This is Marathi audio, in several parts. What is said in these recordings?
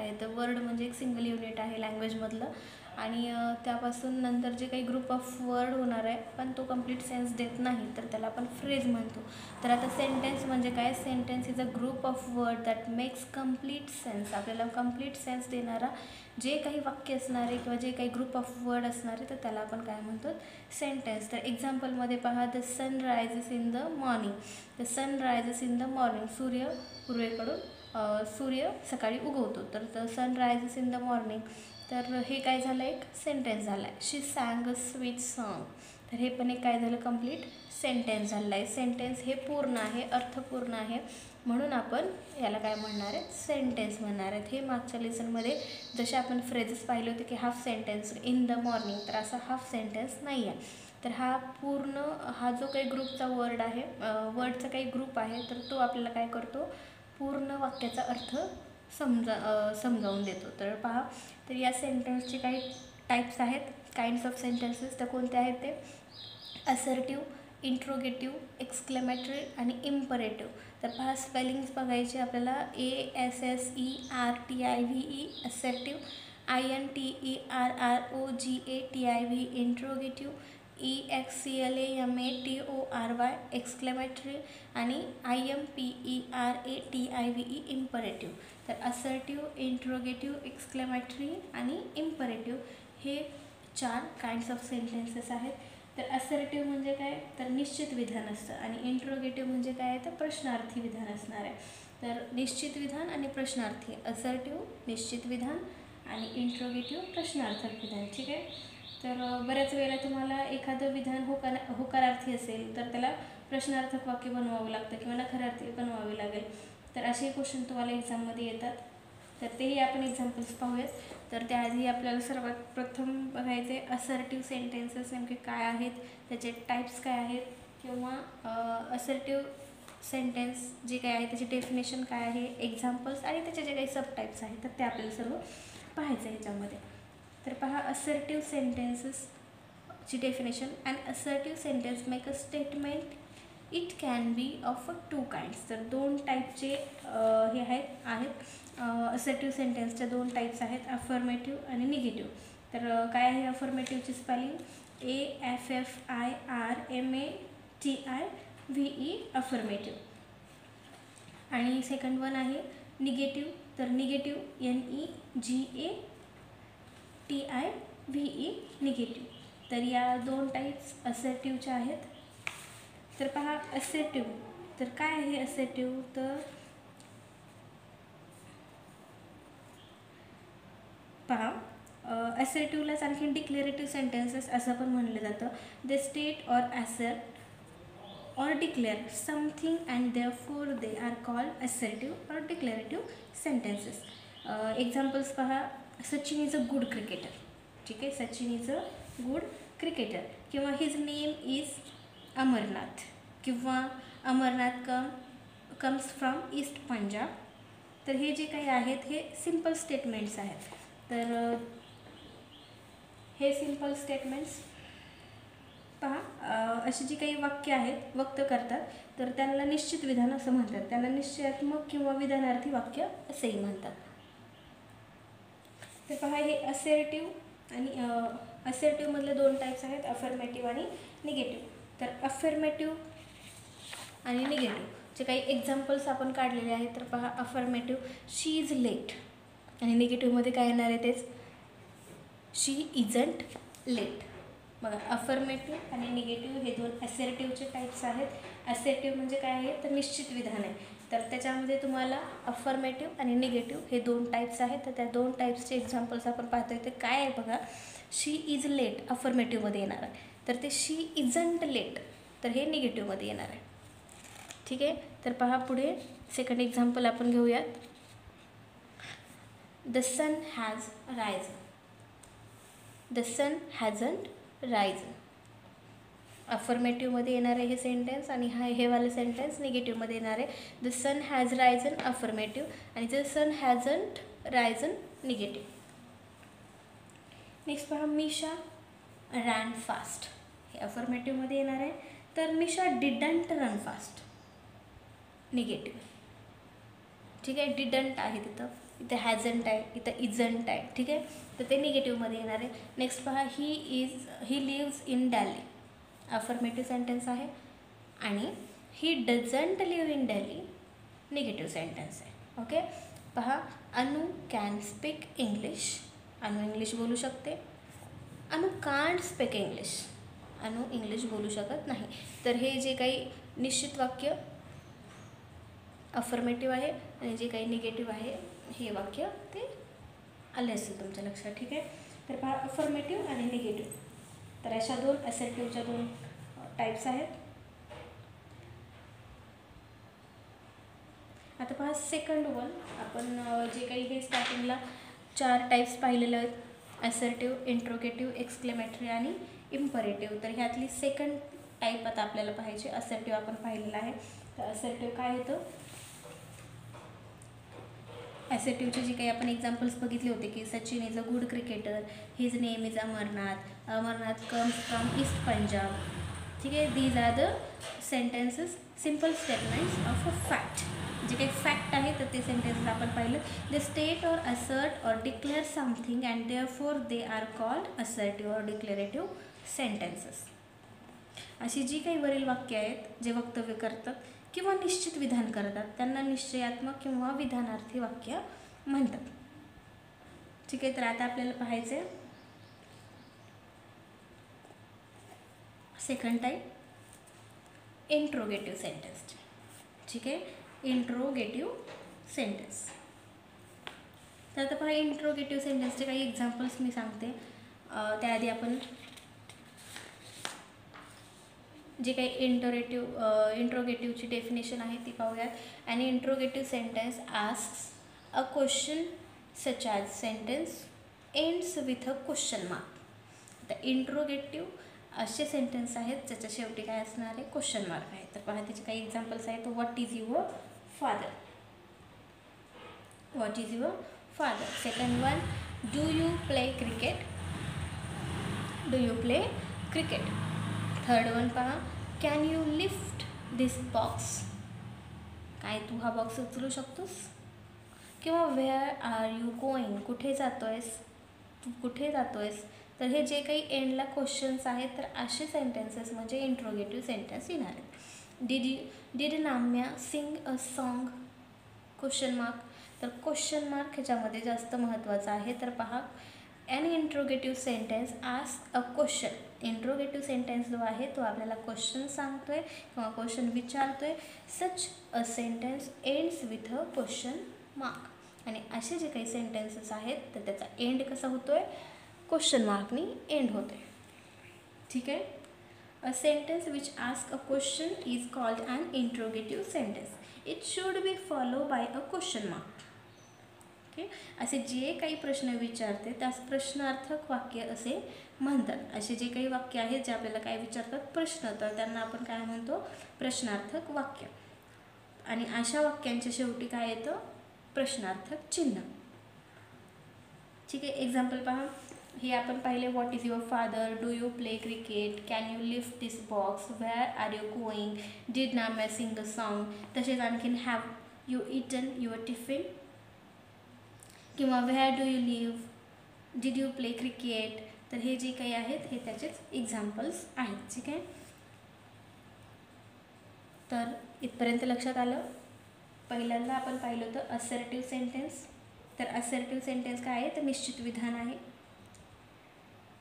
आहे. तर वर्ड म्हणजे एक सिंगल युनिट आहे लँग्वेजमधलं आणि त्यापासून नंतर जे काही ग्रुप ऑफ वर्ड होणार आहे पण तो कंप्लीट सेन्स देत नाही तर त्याला आपण फ्रेज म्हणतो. तर आता सेंटेन्स म्हणजे काय? Sentence is a group of word that makes complete sense. आपल्याला कंप्लीट सेन्स देणारा जे काही वाक्य असणारे किंवा जे काही ग्रुप ऑफ वर्ड असणारे तर त्याला आपण काय म्हणतो? सेंटेन्स. तर एक्झाम्पलमध्ये पहा, the sun rises in the morning. The sun rises in the morning. सूर्य पूर्वेकडून सूर्य सकाळी उगवतो. तर the sun rises in the morning. तर हे काय झालं? एक सेंटेन्स झाला आहे. She sang a sweet song. तर हे पण एक काय झालं? कंप्लीट सेंटेन्स झालं आहे. सेंटेन्स हे पूर्ण आहे, अर्थपूर्ण आहे, म्हणून आपण याला काय म्हणणार आहे? सेंटेन्स म्हणणार आहेत. हे मागच्या लेसनमध्ये जसे आपण फ्रेजेस पाहिले होते की half sentence in the morning, तर असा हाफ सेंटेन्स नाही आहे. तर हा पूर्ण हा जो काही ग्रुपचा वर्ड आहे, वर्डचा काही ग्रुप आहे, तर तो आपल्याला काय करतो? पूर्ण वाक्याचा अर्थ समजावून देतो. तर पहा, तर या सेंटेन्सचे काही टाईप्स आहेत, काइंड्स ऑफ सेंटेन्सेस. तर कोणते आहेत ते? असर्टिव्ह, इंट्रोगेटिव्ह, एक्सक्लेमेटरी आणि इम्परेटिव्ह. तर पहा, स्पेलिंग्स बघायचे आपल्याला. ASSERTIVE assertive, INTERROGATIVE interrogative, EXCLAMATORY exclamatory आणि IMPERATIVE इम्परेटिव्ह. तर असर्टिव्ह, इंट्रोगेटिव्ह, एक्सक्लेमेटरी आणि इम्परेटिव्ह हे 4 काइंड्स ऑफ सेंटेन्सेस आहेत. तर असर्टिव्ह म्हणजे काय? तर निश्चित विधान असतं. आणि इंट्रोगेटिव्ह म्हणजे काय आहे? तर प्रश्नार्थी विधान असणार आहे. तर निश्चित विधान आणि प्रश्नार्थी. असर्टिव्ह निश्चित विधान आणि इंट्रोगेटिव्ह प्रश्नार्थक विधान. ठीक आहे. तर बऱ्याच वेळेला तुम्हाला एखादं विधान होकारार्थी असेल तर त्याला प्रश्नार्थक वाक्य बनवावं लागतं किंवा नकारार्थी बनवावे लागेल. तर असे क्वेश्चन तुम्हाला एक्झाममध्ये येतात. तर तेही आपण एक्झाम्पल्स पाहूयात. तर त्याआधी आपल्याला सर्वात प्रथम बघायचे असर्टिव्ह सेंटेन्सेस नेमके काय आहेत, त्याचे टाईप्स काय आहेत, किंवा असर्टिव्ह सेंटेन्स जे काय आहे त्याची डेफिनेशन काय आहे, एक्झाम्पल्स आणि त्याचे जे काही सब टाईप्स आहेत तर ते आपल्याला सर्व पाहायचं आहे याच्यामध्ये. तर पहा, असर्टिव्ह सेंटेन्सेसची definition. And assertive sentence make a statement. It can be of 2 kinds. तर 2 टाईपचे हे आहेत. असर्टिव्ह सेंटेन्सच्या 2 टाईप्स आहेत, अफर्मेटिव्ह आणि निगेटिव्ह. तर काय आहे अफर्मेटिव्हची स्पेलिंग? AFFIRMATIVE affirmative. आणि सेकंड वन आहे निगेटिव्ह. तर निगेटिव्ह NEGATIVE निगेटिव्ह. तर या 2 टाईप्स असर्टिव्हच्या आहेत. तर पहा, असर्टिव्ह तर काय आहे? असर्टिव्ह तर पहा, असर्टिव्हलाच आणखी डिक्लेरेटिव्ह सेंटेन्सेस असं पण म्हणलं जातं. They state or assert or declare something and therefore they are called assertive or declarative sentences. Examples पहा, Sachin is a good cricketer. ठीक आहे, Sachin is a good cricketer. किंवा हिज नेम इज अमरनाथ. किंवा Amarnath comes from east Punjab. तर हे जे काही आहेत हे सिम्पल स्टेटमेंट्स आहेत. तर हे सिम्पल स्टेटमेंट्स पहा, अशी जी काही वाक्य आहेत व्यक्त करतात तर त्यांना निश्चित विधान असं म्हणतात. त्यांना निश्चयात्मक किंवा विधानार्थी वाक्य असेही म्हणतात. तर पहा, हे असर्टिव्ह आणि असर्टिव्हमधले 2 टाईप्स आहेत, अफर्मेटिव्ह आणि निगेटिव्ह. तर अफर्मेटिव्ह आणि निगेटिव्ह जे काही एक्झाम्पल्स आपण काढलेले आहेत. तर पहा, अफर्मेटिव्ह, शी इज लेट. आणि निगेटिव्हमध्ये काय येणार आहे? तेच शी इजंट लेट. बघा, अफर्मेटिव्ह आणि निगेटिव्ह हे 2 असर्टिव्हचे टाईप्स आहेत. असर्टिव्ह म्हणजे काय आहे? तर निश्चित विधान आहे. तर त्याच्यामध्ये तुम्हाला अफर्मेटिव्ह आणि निगेटिव्ह हे 2 टाईप्स आहेत. तर त्या 2 टाईप्सचे एक्झाम्पल्स आपण पाहतोय. ते काय आहे बघा, शी इज लेट अफर्मेटिव्हमध्ये येणार आहे. तर ते शी इजंट लेट तर हे निगेटिव्हमध्ये येणार आहे. ठीक आहे. तर पहा, पुढे सेकंड एक्झाम्पल आपण घेऊयात. The sun has risen. The sun hasn't risen. अफर्मेटिव्हमध्ये येणार आहे हे सेंटेन्स आणि हे वाले सेंटेन्स निगेटिव्हमध्ये येणार आहे. The sun has risen affirmative आणि the sun hasn't risen negative. Next पहा, मिशा रॅन फास्ट. हे अफर्मेटिव्हमध्ये येणार आहे. तर Misha didn't run fast negative. ठीक आहे, डिडंट आहे तिथं इथे हॅझंट आहे, इथं इजंट आहे. ठीक आहे, तर ते निगेटिव्हमध्ये येणार आहे. नेक्स्ट पहा, he lives in Delhi, affirmative sentence आहे. आणि he doesn't live in Delhi, negative sentence आहे. ओके, पहा, Anu can speak English, Anu English बोलू शकते. Anu can't speak English, Anu English बोलू शकत नाही. तर हे जे काही निश्चित वाक्य अफर्मेटिव्ह आहे आणि जे काही निगेटिव्ह आहे हे वाक्य ते आले असेल तुमच्या लक्षात. ठीक आहे, तर पहा, अफर्मेटिव्ह आणि निगेटिव्ह, तर अशा दोन असर्टिव्हच्या दोन टाईप्स आहेत. आता पहा सेकंड वन, आपण जे काही हे स्टार्टिंगला 4 टाईप्स पाहिलेले आहेत, असर्टिव्ह, इंट्रोगेटिव्ह, एक्सक्लेमेटरी आणि इम्परेटिव्ह. तर ह्यातली सेकंड टाईप आता आपल्याला पाहिजे. असर्टिव्ह आपण पाहिलेला आहे. तर असर्टिव्ह काय होतं, असर्टिव्हचे जे काही आपण एक्झाम्पल्स बघितले होते की Sachin is a good cricketer, his name is Amarnath, Amarnath comes from east Punjab. ठीक आहे, these are the sentences, simple statements of a fact. जे काही फॅक्ट आहे तर ते सेंटेन्सेस आपण पाहिलं. They state or assert or declare something and therefore they are called assertive or declarative sentences. अशी जी काही वरील वाक्य आहेत जे वक्तव्य करतात किंवा निश्चित विधान करतात त्यांना निश्चयात्मक किंवा विधानार्थी वाक्य म्हणतात. ठीक आहे, तर आता आपल्याला पाहायचे सेकंड टाईप, इंट्रोगेटिव्ह सेंटेन्स. ठीक आहे, इंट्रोगेटिव्ह सेंटेन्स. तर आता पहा, इंट्रोगेटिव्ह सेंटेन्सचे काही एक्झाम्पल्स मी सांगते. त्याआधी आपण जे काही इंट्रोगेटिव्हची डेफिनेशन आहे ती पाहूयात. An interrogative sentence asks a question such as sentence ends with a question mark. आता इंट्रोगेटिव्ह असे सेंटेन्स आहेत ज्याच्या शेवटी काय असणार आहे, क्वेश्चन मार्क आहे. तर पहा त्याचे काही एक्झाम्पल्स आहेत. What is your father, what is your father. Second one, do you play cricket, do you play cricket. Third one पहा, can you lift this box, काय तू हा बॉक्स उचलू शकतोस. किंवा वेअर आर यू गोईंग, कुठे जातो आहेस, तू कुठे जातो आहेस. तर हे जे काही एंडला क्वेश्चन्स आहेत तर असे सेंटेन्सेस म्हणजे इंट्रोगेटिव्ह सेंटेन्स येणार आहेत. Did Namya sing a song, question mark. तर क्वेश्चन मार्क ह्याच्यामध्ये जास्त महत्त्वाचा आहे. तर पहा, an interrogative sentence ask a question. Interrogative sentence जो आहे तो आपल्याला क्वेश्चन सांगतो आहे किंवा क्वेश्चन विचारतो आहे. Such a sentence ends with a question mark. आणि असे जे काही सेंटेन्सेस आहेत तर त्याचा एंड कसा होतो आहे, क्वेश्चन मार्कनी एंड होतो आहे. ठीक आहे, a sentence which ask a question is called an interrogative sentence. It should be follow by a question mark. Okay, असे जे काही प्रश्न विचारते त्यास प्रश्नार्थक वाक्य असे म्हणतात. असे जे काही वाक्य आहेत जे आपल्याला काय विचारतात, प्रश्न, तर त्यांना आपण काय म्हणतो, प्रश्नार्थक वाक्य. आणि अशा वाक्यांच्या शेवटी काय येतं, प्रश्नार्थक चिन्ह. ठीक आहे, एक्झाम्पल पहा, हे आपण पाहिले, what is your father, do you play cricket, can you lift this box, where are you going, did Namya sing a song. तसेच आणखीन have you eaten your tiffin, किंवा where do you live, did you play cricket. तर हे जे काही आहेत हे त्याचेच एक्झाम्पल्स आहेत. ठीक आहे, तर इथपर्यंत लक्षात आलं. पहिल्यांदा आपण पाहिलं होतं असर्टिव्ह सेंटेन्स. तर असर्टिव्ह सेंटेन्स काय आहे, तर निश्चित विधान आहे.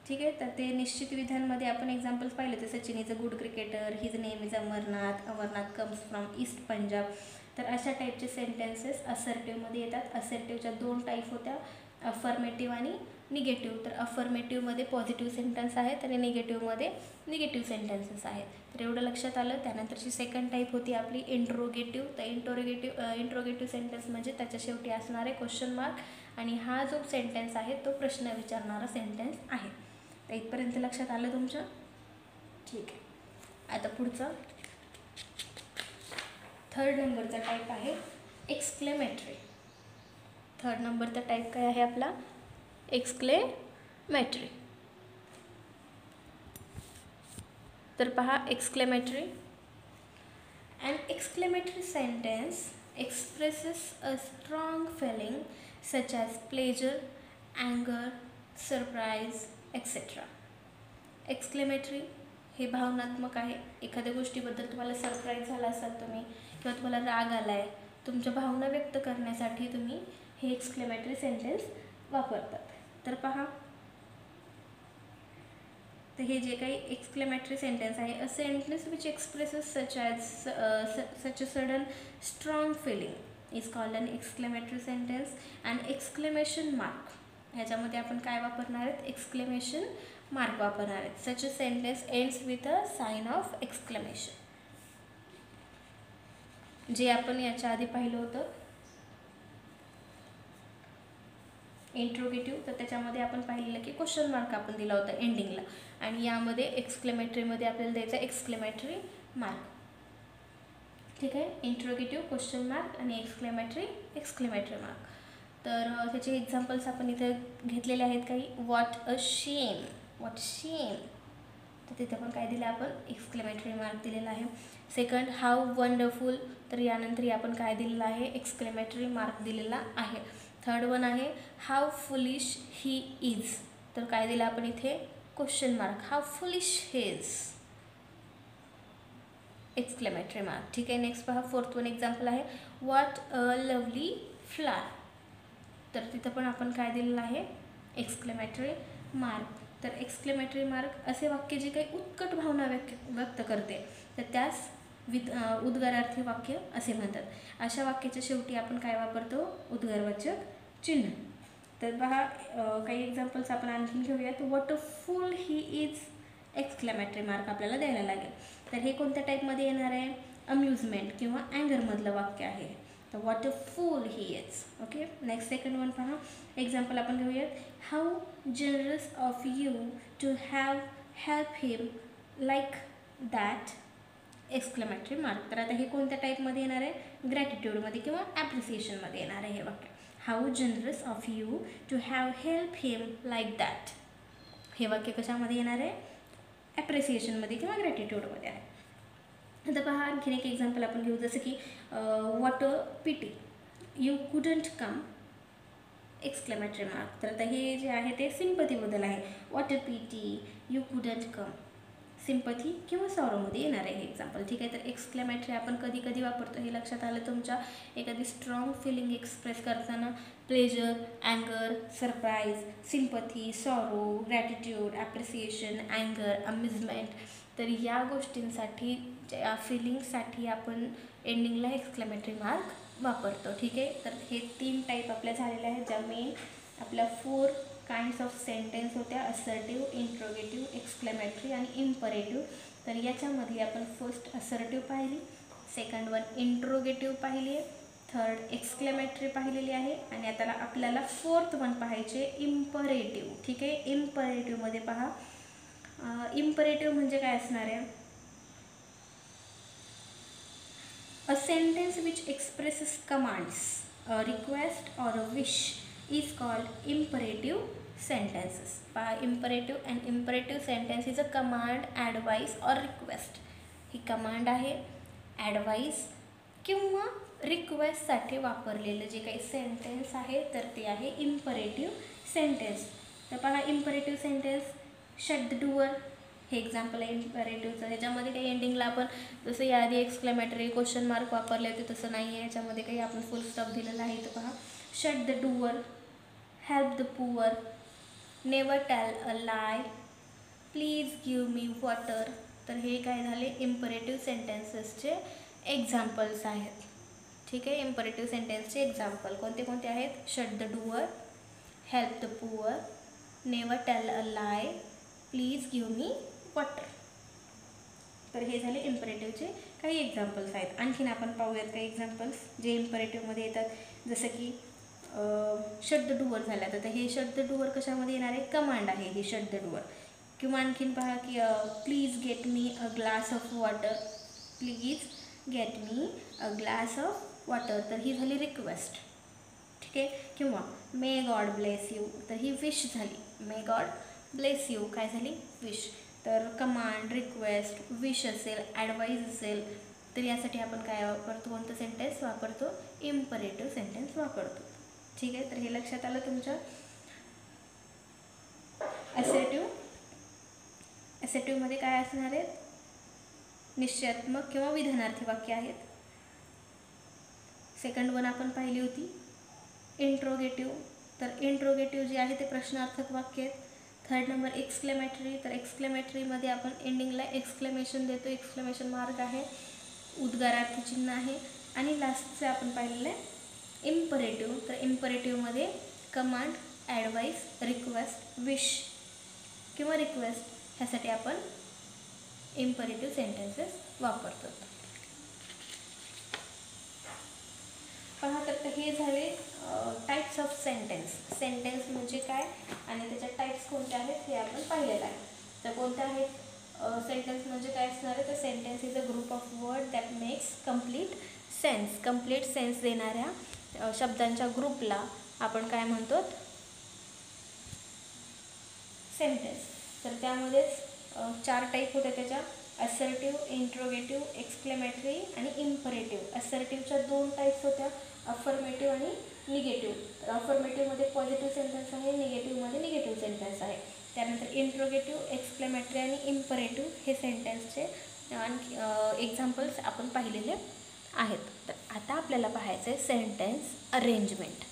ठीक आहे, तर ते निश्चित विधानमध्ये आपण एक्झाम्पल्स पाहिले होते. Sachin is a good cricketer, his name is Amarnath, Amarnath comes from east Punjab. तर अशा टाईपचे सेंटेन्सेस असर्टिव्हमध्ये येतात. असर्टिव्हच्या 2 टाईप होत्या, अफर्मेटिव्ह आणि निगेटिव्ह. तर अफर्मेटिव्हमध्ये पॉझिटिव्ह सेंटेन्स आहेत आणि निगेटिव्हमध्ये निगेटिव्ह सेंटेन्सेस आहेत. तर एवढं लक्षात आलं. त्यानंतरची सेकंड टाईप होती आपली इंट्रोगेटिव्ह. तर इंट्रोगेटिव्ह सेंटेन्स म्हणजे त्याच्या शेवटी असणारे क्वेश्चन मार्क आणि हा जो सेंटेन्स आहे तो प्रश्न विचारणारा सेंटेन्स आहे. तर इथपर्यंत लक्षात आलं तुमच्या. ठीक आहे, आता पुढचं थर्ड नंबरचा टाईप आहे एक्सक्लेमेटरी. थर्ड नंबरचा टाईप काय आहे आपला, एक्सक्लेमेटरी. तर पहा, exclamatory, an exclamatory sentence expresses a strong feeling such as pleasure, अँगर, सरप्राईज एक्सेट्रा. एक्सक्लेमेटरी हे भावनात्मक आहे. एखाद्या गोष्टीबद्दल तुम्हाला सरप्राईज झाला असाल तुम्ही, किंवा तुम्हाला राग आला आहे, तुमच्या भावना व्यक्त करण्यासाठी तुम्ही हे एक्सक्लेमेटरी सेंटेन्स वापरतात. तर पहा, तर हे जे काही एक्सक्लेमेटरी सेंटेन्स आहे, a sentence which expresses such a sudden strong feeling is called an exclamatory sentence. And exclamation mark, ह्याच्यामध्ये आपण काय वापरणार आहेत? एक्सक्लेमेशन मार्क वापरणार आहेत. Such a sentence ends with a sign of exclamation. जे आपण याच्या आधी पाहिलं होतं इंट्रोगेटिव्ह, तर त्याच्यामध्ये आपण पाहिलेलं की क्वेश्चन मार्क आपण दिला होता एंडिंगला, आणि यामध्ये एक्सक्लेमेटरीमध्ये आपल्याला द्यायचा एक्सक्लेमेटरी मार्क. ठीक आहे, इंट्रोगेटिव्ह, क्वेश्चन मार्क आणि एक्सक्लेमेटरी मार्क. तर त्याचे एक्झाम्पल्स आपण इथे घेतलेले आहेत काही. व्हॉट अ शेम, व्हॉट शेम, तर तिथे पण काय दिलं आपण? एक्सक्लेमेटरी मार्क दिलेला आहे. सेकंड, हाऊ वंडरफुल, तर यानंतर आपण काय दिलेलं आहे? एक्सक्लेमेटरी मार्क दिलेला आहे. थर्ड वन आहे हाऊ फुलिश ही इज, तर काय दिलं आपण इथे? Question mark. How foolish he is, exclamatory mark. ठीक आहे, नेक्स्ट पहा, फोर्थ वन एक्झाम्पल आहे व्हॉट अ लवली फ्लावर, तर तिथं पण आपण काय दिलेलं आहे? Exclamatory mark. तर एक्सक्लेमेटरी मार्क असे वाक्य जे काही उत्कट भावना व्यक्त करते, तर त्यास उद्गारार्थी वाक्य असे म्हणतात. अशा वाक्याच्या शेवटी आपण काय वापरतो? उद्गारवाचक चिन्ह. तर पहा, काही एक्झाम्पल्स आपण आणखीन घेऊयात. What a fool he is, exclamatory mark आपल्याला द्यायला लागेल. तर हे कोणत्या टाईपमध्ये येणार आहे? अम्युजमेंट किंवा अँगरमधलं वाक्य आहे. तर what a fool he is. Okay, next second one पहा, एक्झाम्पल आपण घेऊयात. How generous of you to have help him like that, exclamatory mark. तर आता हे कोणत्या टाईपमध्ये येणार आहे? ग्रॅटिट्यूडमध्ये किंवा ॲप्रिसिएशनमध्ये येणार आहे हे वाक्य. How generous of you to have help him like that, हे वाक्य कशामध्ये येणार आहे? ॲप्रिसिएशनमध्ये किंवा ग्रॅटिट्यूडमध्ये आहे. आता पहा, आणखीन एक एक्झाम्पल आपण घेऊ, जसं की what a pity you couldn't come, exclamatory mark. तर आता हे जे आहे ते सिंपथीबद्दल आहे. What a pity you couldn't come, sympathy किंवा सॉरोमध्ये येणार आहे हे एक्झाम्पल. ठीक आहे, तर एक्सक्लेमेटरी आपण कधी कधी वापरतो हे लक्षात आलं तुमच्या? एखादी स्ट्रॉंग फिलिंग एक्सप्रेस करताना प्लेजर, अँगर, surprise, sympathy, sorrow, gratitude, appreciation, अँगर, amusement, तर या गोष्टींसाठी, या फिलिंगसाठी आपण एंडिंगला एक्सक्लेमेटरी मार्क वापरतो. ठीक आहे, तर हे 3 टाईप आपल्या झालेल्या आहेत, ज्या मेन आपल्या 4 काइंड्स ऑफ सेंटेन्स होत्या. असर्टिव्ह, इंट्रोगेटिव्ह, एक्सक्लेमेटरी आणि इम्परेटिव्ह. तर याच्यामध्ये आपण फर्स्ट असर्टिव्ह पाहिली, सेकंड वन इंट्रोगेटिव्ह पाहिली आहे, थर्ड एक्सक्लेमेटरी पाहिलेली आहे, आणि आता आपल्याला फोर्थ वन पाहायचे इम्परेटिव्ह. ठीक आहे, इम्परेटिव्हमध्ये पहा, इम्परेटिव्ह म्हणजे काय असणार आहे? A sentence which expresses commands, a request or a wish is called imperative sentences. Imperative and imperative sentence is a command, advice or request. He command आहे, ॲडवाईस किंवा रिक्वेस्टसाठी वापरलेलं जे काही सेंटेन्स आहे तर ते आहे इम्परेटिव्ह सेंटेन्स. तर पहा, imperative sentence shut the door, हे एक्झाम्पल आहे इम्परेटिव्हचं. ह्याच्यामध्ये काही एंडिंगला आपण जसं याआधी एक्सक्लेमेटरी, क्वेश्चन मार्क वापरले होते तसं नाही आहे, ह्याच्यामध्ये काही आपण फुल स्टॉप दिलेला आहे. तर पहा, shut the door, help the poor, never tell a lie, please give me water. तर हे काय झाले? इम्परेटिव्ह सेंटेन्सेसचे एक्झाम्पल्स आहेत. ठीक आहे, इम्परेटिव्ह सेंटेन्सचे एक्झाम्पल कोणते कोणते आहेत? Shut the door, help the poor, never tell a lie, please give me water. तर हे झाले इम्परेटिव्हचे काही एक्झाम्पल्स आहेत. आणखीन आपण पाहूयात काही एक्झाम्पल्स जे इम्परेटिव्हमध्ये येतात, जसं की शट द डोअर झाला. तर हे शट द डोअर कशामध्ये येणार आहे? कमांड आहे ही शट द डोअर. किंवा आणखीन पहा की please get me a glass of water, please get me a glass of water, तर ही झाली रिक्वेस्ट. ठीक आहे, किंवा मे गॉड ब्लेस यू, तर ही विश झाली. मे गॉड ब्लेस यू काय झाली? विश. तर कमांड, रिक्वेस्ट, विश असेल, ॲडवाईज असेल, तर यासाठी आपण काय वापरतो? कोणतं सेंटेन्स वापरतो? इम्परेटिव्ह सेंटेन्स वापरतो. ठीक आहे, तर हे लक्षात आलं तुमच्या. ॲसेटिव्हमध्ये काय असणार आहेत, निश्चयात्मक किंवा विधानार्थी वाक्य आहेत. सेकंड वन आपण पाहिली होती इंट्रोगेटिव्ह, तर इंट्रोगेटिव्ह जे आहे ते प्रश्नार्थक वाक्य आहेत. थर्ड नंबर एक्सक्लेमेटरी, तर एक्सक्लेमेटरीमध्ये आपण एंडिंगला एक्सक्लेमेशन देतो, एक्सक्लेमेशन मार्क आहे, उद्गारार्थी चिन्ह आहे. आणि लास्टचं आपण पाहिलेलं आहे इम्परेटिव्ह, तर इम्परेटिव्हमध्ये कमांड, ॲडवाईस, रिक्वेस्ट, विश किंवा रिक्वेस्ट ह्यासाठी आपण इम्परेटिव्ह सेंटेन्सेस वापरतो. पहा, तर हे झाले टाईप्स ऑफ सेंटेन्स. सेंटेन्स म्हणजे काय आणि त्याच्या टाईप्स कोणत्या आहेत हे आपण पाहिलेलं आहे. तर कोणत्या आहेत सेंटेन्स म्हणजे काय असणार आहे, तर sentence is a group of word that makes complete sense. Complete sense देणाऱ्या शब्दांच्या ग्रुपला आपण काय म्हणतो, सेंटेन्स. तर त्यामध्येच 4 टाईप होत्या त्याच्या, असर्टिव्ह, इंट्रोगेटिव्ह, एक्सक्लेमेटरी आणि इम्परेटिव्ह. असर्टिव्हच्या 2 टाईप्स होत्या, अफर्मेटिव्ह आणि निगेटिव्ह. तर अफर्मेटिव्हमध्ये पॉझिटिव्ह सेंटेन्स आहे, निगेटिव्हमध्ये निगेटिव्ह सेंटेन्स आहे. त्यानंतर इंट्रोगेटिव्ह, एक्सक्लेमेटरी आणि इम्परेटिव्ह हे सेंटेन्सचे आणखी एक्झाम्पल्स आपण पाहिलेले आहेत. तर आता आपल्याला पाहायचं आहे सेंटेन्स अरेंजमेंट.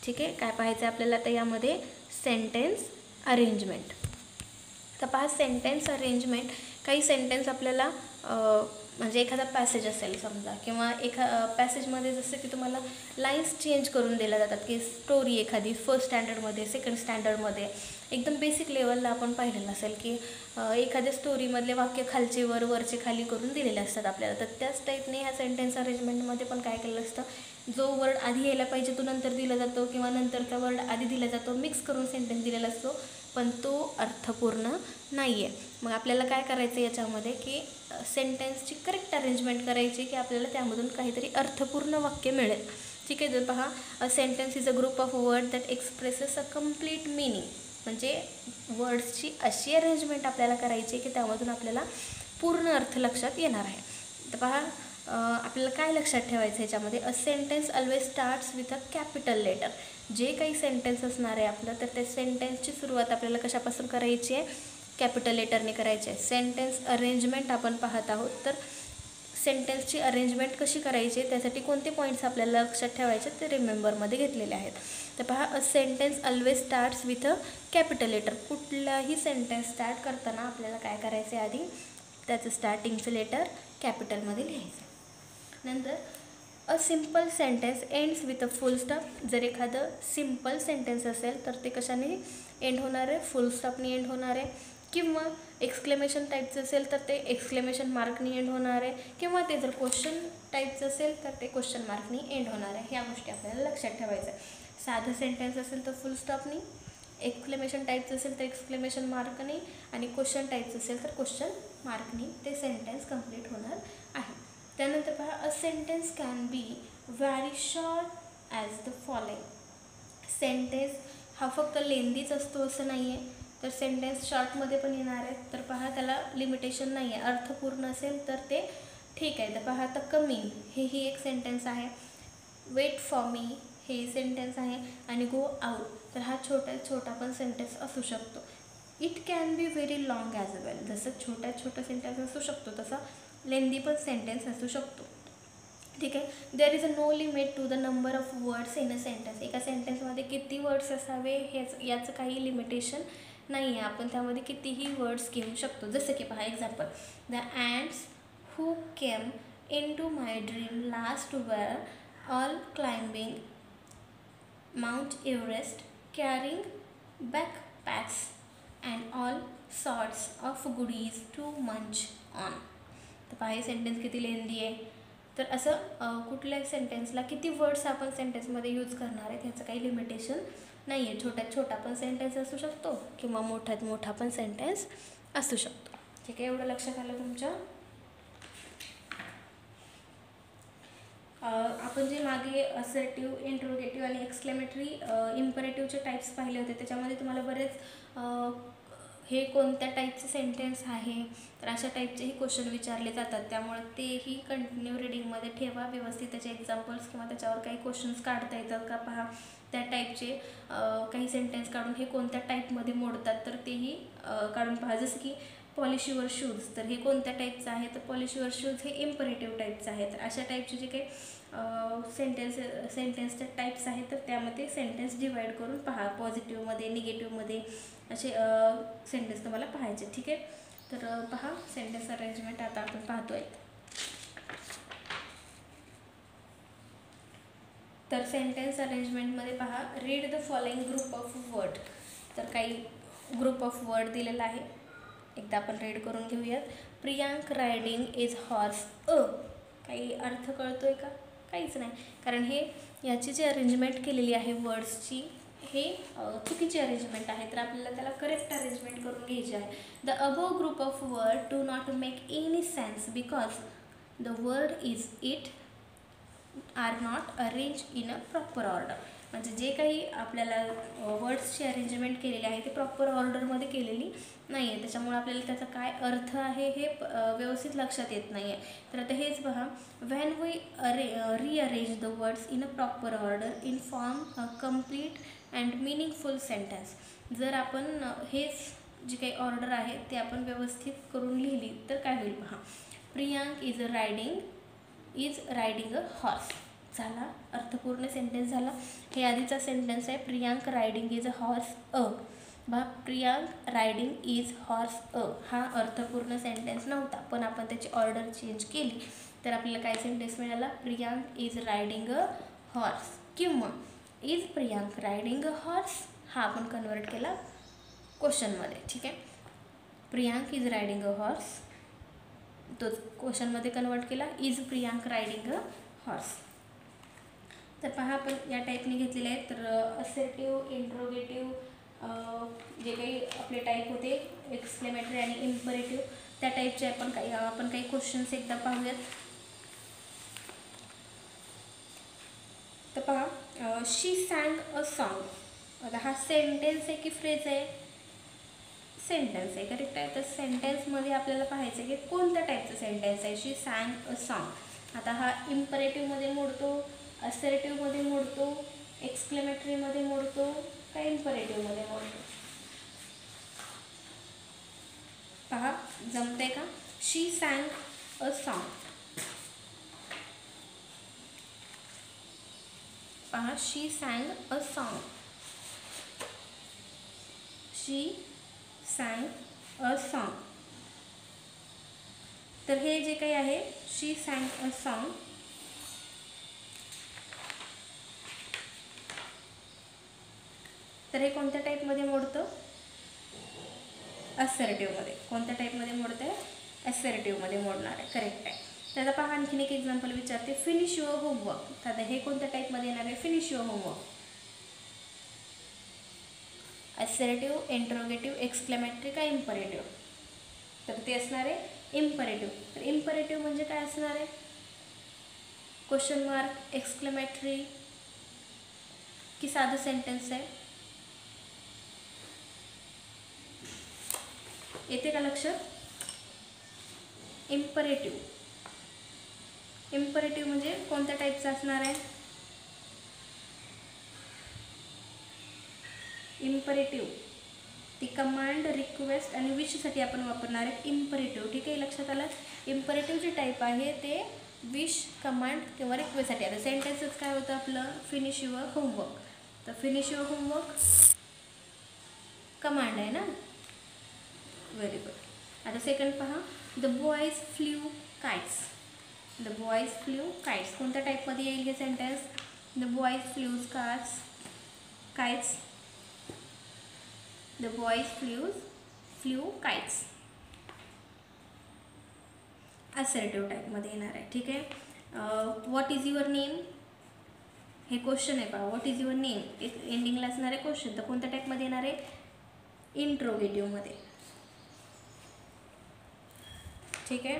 ठीक आहे, काय पाहायचं आहे आपल्याला आता यामध्ये, सेंटेन्स अरेंजमेंट. तर पहा, सेंटेन्स अरेंजमेंट, काही सेंटेन्स आपल्याला म्हणजे एखादा पॅसेज असेल समजा, किंवा पॅसेजमध्ये जसं की तुम्हाला लाईन्स चेंज करून दिल्या जातात, की स्टोरी एखादी फर्स्ट स्टँडर्डमध्ये, सेकंड स्टँडर्डमध्ये एकदम बेसिक लेवलला आपण पाहिलेलं असेल की एखाद्या स्टोरीमधले वाक्य खालचे वर, वरचे खाली करून दिलेले असतात आपल्याला. तर त्याच टाईपने ह्या सेंटेन्स अरेंजमेंटमध्ये पण काय केलं असतं, जो वर्ड आधी यायला पाहिजे तो नंतर दिला जातो, किंवा नंतरचा वर्ड आधी दिला जातो, मिक्स करून सेंटेन्स दिलेला असतो, पण तो अर्थपूर्ण नाही आहे. मग आपल्याला काय करायचं याच्यामध्ये, की सेंटेन्सची करेक्ट अरेंजमेंट करायची, की आपल्याला त्यामधून काहीतरी अर्थपूर्ण वाक्य मिळेल. ठीक आहे, तर पहा, a sentence is a group of word that expresses a complete meaning. म्हणजे वर्ड्सची अशी अरेंजमेंट आपल्याला करायची की त्यामधून आपल्याला पूर्ण अर्थ लक्षात येणार आहे. तर पहा, आपल्याला काय लक्षात ठेवायचं ह्याच्यामध्ये, a sentence always starts with a capital letter. जे काही सेंटेन्स असणार आहे आपलं, तर त्या सेंटेन्सची सुरुवात आपल्याला कशापासून करायची आहे, कॅपिटल लेटरने करायची आहे. सेंटेन्स अरेंजमेंट आपण पाहत आहोत, तर सेंटेन्सची अरेंजमेंट कशी करायची, त्यासाठी कोणते पॉईंट्स आपल्याला लक्षात ठेवायचे ते रिमेंबरमध्ये घेतलेले आहेत. तर पहा, a sentence always starts with a capital letter. कुठलाही सेंटेन्स स्टार्ट करताना आपल्याला काय करायचे, आधी त्याचं स्टार्टिंगचं लेटर कॅपिटलमध्ये लिहायचं. नंतर a simple sentence ends with a full stop. जर एखादं सिम्पल सेंटेन्स असेल तर ते कशाने एंड होणार आहे, फुल स्टॉपने एंड होणार आहे, किंवा एक्सक्लेमेशन टाईपचं असेल तर ते एक्सक्लेमेशन मार्कनी एंड होणार आहे, किंवा ते जर क्वेश्चन टाईपचं असेल तर ते क्वेश्चन मार्कनी एंड होणार आहे. ह्या गोष्टी आपल्याला लक्षात ठेवायचं आहे. साधं सेंटेन्स असेल तर फुल स्टॉपनी, एक्सक्लेमेशन टाईपचं असेल तर एक्सक्लेमेशन मार्कनी, आणि क्वेश्चन टाईपचं असेल तर क्वेश्चन मार्कनी ते सेंटेन्स कंप्लीट होणार आहे. त्यानंतर पहा, a sentence can be very short as the following. Sentence हा फक्त लेंदीच असतो असं नाही आहे, तर सेंटेन्स शॉर्टमध्ये पण येणार आहेत. तर पहा, त्याला लिमिटेशन नाही आहे, अर्थपूर्ण असेल तर ते ठीक आहे. तर पहा, आता कमिंग ही एक सेंटेन्स आहे, वेट फॉर मी हे सेंटेन्स आहे, आणि गो आउट, तर हा छोटा पण सेंटेन्स असू शकतो. It can be very long as well. जसं छोटा सेंटेन्स असू शकतो तसा लेंदी पण सेंटेन्स असू शकतो. ठीक आहे. There is a no limit to the number of words in a sentence. एका सेंटेन्समध्ये किती वर्ड्स असावे याचं काही लिमिटेशन नाही आहे, आपण त्यामध्ये कितीही वर्ड्स घेऊ शकतो. जसं की पहा, example, the ants who came into my dream last were all climbing Mount Everest carrying backpacks and all sorts of goodies to munch on. तर पहा, हे सेंटेन्स किती लेंदी आहे. तर असं कुठल्याही सेंटेन्सला किती वर्ड्स आपण सेंटेन्समध्ये यूज करणार आहे ह्याचं काही लिमिटेशन नाही आहे. छोटा पण सेंटेन्स असू शकतो, किंवा मोठा पण सेंटेन्स असू शकतो. ठीक आहे, एवढं लक्षात आलं तुमच्या. आपण जे मागे असर्टिव्ह, इंट्रोगेटिव्ह आणि एक्सक्लेमेटरी, इम्परेटिव्हचे टाईप्स पाहिले होते, त्याच्यामध्ये तुम्हाला बरेच हे कोणत्या टाईपचे सेंटेन्स आहे, तर अशा टाईपचेही क्वेश्चन विचारले जातात. त्यामुळे तेही कंटिन्यू रिडिंगमध्ये ठेवा. व्यवस्थित त्याचे एक्झाम्पल्स किंवा त्याच्यावर काही क्वेश्चन्स काढता येतात का पहा. त्या टाईपचे काही सेंटेन्स काढून हे कोणत्या टाईपमध्ये मोडतात तर तेही काढून पहा. जसं की पॉलिश युअर शूज, तर हे कोणत्या टाईपचं आहे, तर पॉलिश युअर शूज हे इम्परेटिव्ह टाईपचं आहे. तर अशा टाईपचे जे काही सेंटेन्सच्या टाईप्स आहेत तर त्यामध्ये सेंटेन्स डिवाईड करून पहा. पॉझिटिव्हमध्ये, निगेटिव्हमध्ये असे सेंटेन्स तुम्हाला पाहायचे. ठीक आहे, तर पहा सेंटेन्स अरेंजमेंट आता आपण पाहतोय. तर सेंटेन्स अरेंजमेंटमध्ये पहा, read the following group of word. तर काही ग्रुप ऑफ वर्ड दिलेला आहे, एकदा आपण रीड करून घेऊयात. प्रियांक रायडिंग इज हॉर्स अ. काही अर्थ कळतोय का? काहीच नाही, कारण हे याची जी अरेंजमेंट केलेली आहे वर्ड्सची हे चुकीची अरेंजमेंट आहे. तर आपल्याला त्याला करेक्ट अरेंजमेंट करून घ्यायची आहे. The above group of word do not make any sense because the word is it are not arrange in a proper order. म्हणजे जे काही आपल्याला वर्ड्सची अरेंजमेंट केलेली आहे ते प्रॉपर ऑर्डरमध्ये केलेली नाही आहे. त्याच्यामुळे आपल्याला त्याचा काय अर्थ आहे हे व्यवस्थित लक्षात येत नाही आहे. तर आता हेच पहा, when we rearrange the words in a proper order in form a complete and meaningful sentence. जर आपण हेच जे काही ऑर्डर आहे ते आपण व्यवस्थित करून लिहिली तर काय होईल पहा. Priyank is riding a horse. झाला, अर्थपूर्ण सेंटेन्स झाला. हे आधीचा सेंटेन्स आहे, Priyank riding is a horse a. Priyank riding is horse a हा अर्थपूर्ण सेंटेन्स नव्हता, पण आपण त्याची ऑर्डर चेंज केली तर आपल्याला काय सेंटेन्स मिळाला, Priyank is riding a horse. किंवा is Priyank riding a horse हा आपण कन्वर्ट केला क्वेश्चनमध्ये. ठीक आहे, Priyank is riding a horse तो क्वेश्चनमध्ये कन्वर्ट केला, is Priyank riding a horse. तर पहा आपण या टाईपने घेतलेले आहेत. तर असर्टिव्ह, इंट्रोगेटिव्ह जे काही आपले टाईप होते एक्सक्लेमेटरी आणि इम्परेटिव्ह त्या टाईपचे आपण काही क्वेश्चन्स एकदा पाहूयात. तर पहा, शी सॅंग अ सॉन्ग. आता हा सेंटेन्स आहे की फ्रेज आहे? सेंटेन्स आहे, करेक्ट आहे. तर सेंटेन्समध्ये आपल्याला पाहायचं आहे की कोणत्या टाईपचं सेंटेन्स आहे. She sang a song. आता हा इम्परेटिव्हमध्ये मोडतो, असर्टिव्हमध्ये मोडतो, एक्सक्लेमेटरीमध्ये मोडतो का इम्परेटिव्हमध्ये मोडतो? पहा जमते का. She sang a song. पहा, she sang a song. She sang a song. तर हे जे काही आहे शी सॅंग अ सॉन्ग, तर हे कोणत्या टाईपमध्ये मोडतं? असर्टिव्हमध्ये. कोणत्या टाईपमध्ये मोडतं आहे? असर्टिव्हमध्ये मोडणार आहे, करेक्ट आहे. त्याचा पहा आणखीन एक एक्झाम्पल विचारते, फिनिश युअर होमवर्क. तर हे कोणत्या टाईपमध्ये येणार आहे? Finish your homework. Assertive, interrogative, exclamatory का इम्परेटिव्ह? तर ते असणार आहे इम्परेटिव्ह. तर इम्परेटिव्ह म्हणजे काय असणार आहे? क्वेश्चन मार्क, एक्सक्लेमेटरी की साधं सेंटेन्स आहे? येते का लक्षात? इम्परेटिव्ह. इम्परेटिव्ह म्हणजे कोणत्या टाईपचं असणार आहे? इम्परेटिव्ह ती कमांड, रिक्वेस्ट आणि विशसाठी आपण वापरणार आहे इम्परेटिव्ह. ठीक आहे, लक्षात आलं. इम्परेटिव्ह जे टाईप आहे ते विश, कमांड किंवा रिक्वेस्टसाठी. आता सेंटेन्सच काय होतं आपलं, फिनिश युअर होमवर्क. तर फिनिश युअर होमवर्क कमांड आहे ना. Very good. आता सेकंड पहा, the boys flew kites. The boys flew kites कोणत्या टाईपमध्ये येईल हे sentence? The boys flews kites. The boys flew kites assertive टाईपमध्ये येणार आहे. ठीक आहे. व्हॉट इज युअर नेम हे क्वेश्चन आहे पहा. व्हॉट इज युअर नेम एंडिंगला असणार आहे क्वेश्चन. तर कोणत्या टाईपमध्ये येणार आहे? इंट्रोगेटिव्हमध्ये. ठीक आहे.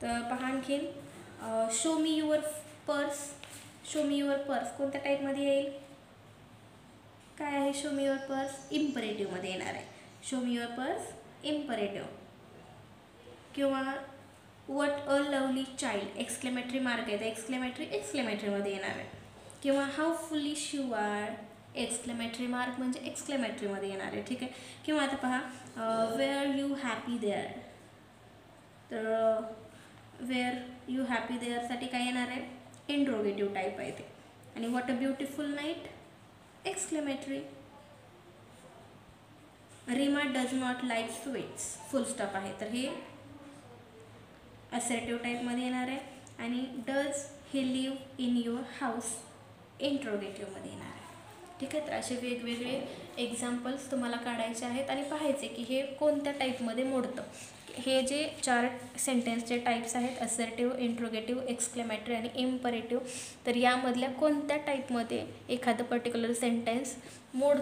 तर पहा आणखीन, show me your purse. Show me your purse कोणत्या टाईपमध्ये येईल? काय आहे शो मी युअर पर्स? इम्परेटिव्हमध्ये येणार आहे. Show me your purse imperative. किंवा what a lovely child exclamatory mark आहे, तर एक्सक्लेमेटरीमध्ये येणार आहे. किंवा how foolish you are exclamatory mark म्हणजे एक्सक्लेमेटरीमध्ये येणार आहे. ठीक आहे. किंवा आता पहा वेअर यू हॅपी देअर, तर वेअर यू हॅपी देअरसाठी काय येणार आहे, इंट्रोगेटिव्ह टाईप आहे ते. आणि what a beautiful night exclamatory. Reema does not like sweets full stop आहे, तर हे असर्टिव्ह टाईपमध्ये येणार आहे. आणि does he live in your house इंट्रोगेटिव्हमध्ये येणार आहे. ठीक आहे. तर असे वेगवेगळे एक्झाम्पल्स तुम्हाला काढायचे आहेत आणि पाहायचे की हे कोणत्या टाईपमध्ये मोडतं. हे जे 4 सेंटेन्सचे टाईप्स आहेत, असर्टिव्ह, इंट्रोगेटिव्ह, एक्सक्लेमेटरी आणि इम्परेटिव्ह, तर यामधल्या कोणत्या टाईपमध्ये एखादं पर्टिक्युलर सेंटेन्स मोडतं